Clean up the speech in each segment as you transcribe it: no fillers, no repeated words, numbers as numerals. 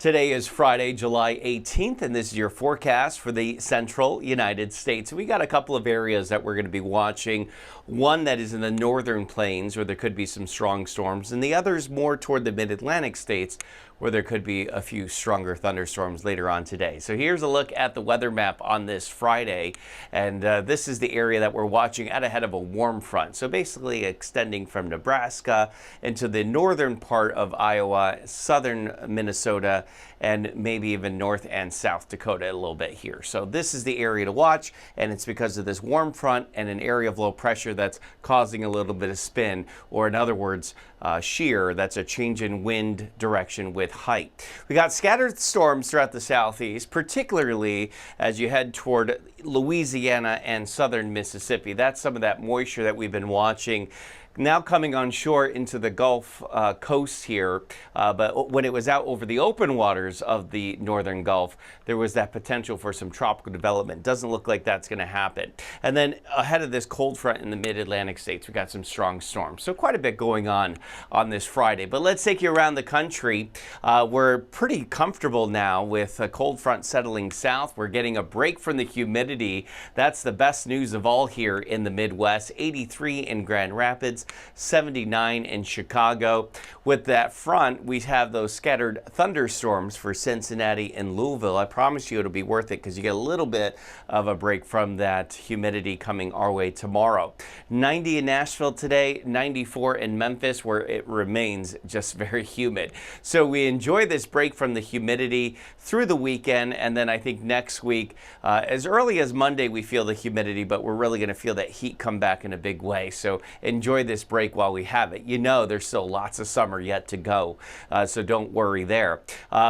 Today is Friday, July 18th, and this is your forecast for the central United States. We got a couple of areas that we're going to be watching. One that is in the northern plains where there could be some strong storms, and the other is more toward the mid-Atlantic states where there could be a few stronger thunderstorms later on today. So here's a look at the weather map on this Friday, and this is the area that we're watching out ahead of a warm front. So basically extending from Nebraska into the northern part of Iowa, southern Minnesota, and maybe even North and South Dakota a little bit here. So this is the area to watch, and it's because of this warm front and an area of low pressure that's causing a little bit of spin, or in other words, shear. That's a change in wind direction with height. We got scattered storms throughout the southeast, particularly as you head toward Louisiana and southern Mississippi. That's some of that moisture that we've been watching now coming on shore into the Gulf coast here, but when it was out over the open waters of the northern Gulf, there was that potential for some tropical development. Doesn't look like that's going to happen. And then ahead of this cold front in the mid-Atlantic states, we got some strong storms. So quite a bit going on this Friday. But let's take you around the country. We're pretty comfortable now with a cold front settling south. We're getting a break from the humidity. That's the best news of all here in the Midwest. 83 in Grand Rapids. 79 in Chicago. With that front, we have those scattered thunderstorms for Cincinnati and Louisville. I promise you it'll be worth it because you get a little bit of a break from that humidity coming our way tomorrow. 90 in Nashville today, 94 in Memphis, where it remains just very humid. So we enjoy this break from the humidity through the weekend, and then I think next week, as early as Monday, we feel the humidity, but we're really going to feel that heat come back in a big way. So enjoy this break while we have it. You know there's still lots of summer yet to go, so don't worry there.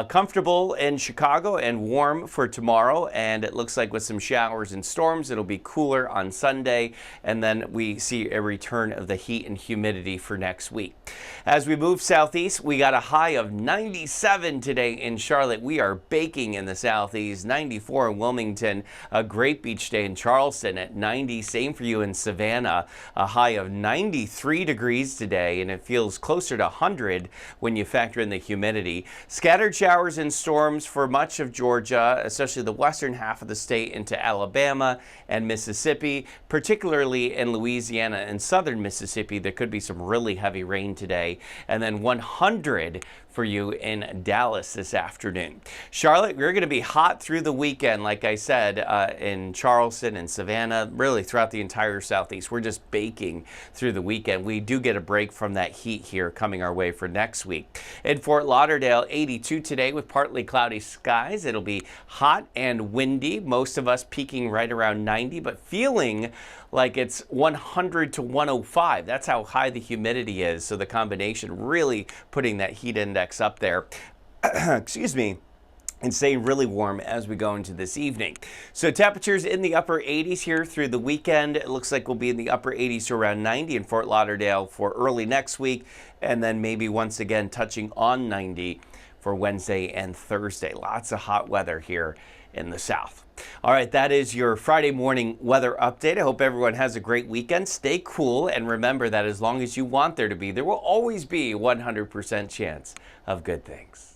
Comfortable in Chicago and warm for tomorrow, and it looks like with some showers and storms it'll be cooler on Sunday, and then we see a return of the heat and humidity for next week. As we move southeast, we got a high of 97 today in Charlotte. We are baking in the southeast. 94 in Wilmington, a great beach day in Charleston at 90. Same for you in Savannah, a high of 93 degrees today, and it feels closer to 100 when you factor in the humidity. Scattered showers and storms for much of Georgia, especially the western half of the state into Alabama and Mississippi, particularly in Louisiana and southern Mississippi. There could be some really heavy rain today, and then 100 for you in Dallas this afternoon. Charlotte, we're going to be hot through the weekend, like I said, in Charleston and Savannah, really throughout the entire southeast. We're just baking through the weekend. We do get a break from that heat here coming our way for next week. In Fort Lauderdale, 82 today with partly cloudy skies. It'll be hot and windy, most of us peaking right around 90, but feeling like it's 100 to 105. That's how high the humidity is. So the combination really putting that heat index up there. Excuse me. And staying really warm as we go into this evening. So temperatures in the upper 80s here through the weekend. It looks like we'll be in the upper 80s to around 90 in Fort Lauderdale for early next week, and then maybe once again touching on 90 for Wednesday and Thursday. Lots of hot weather here in the south. All right, that is your Friday morning weather update. I hope everyone has a great weekend. Stay cool, and remember that as long as you want there to be, there will always be a 100% chance of good things.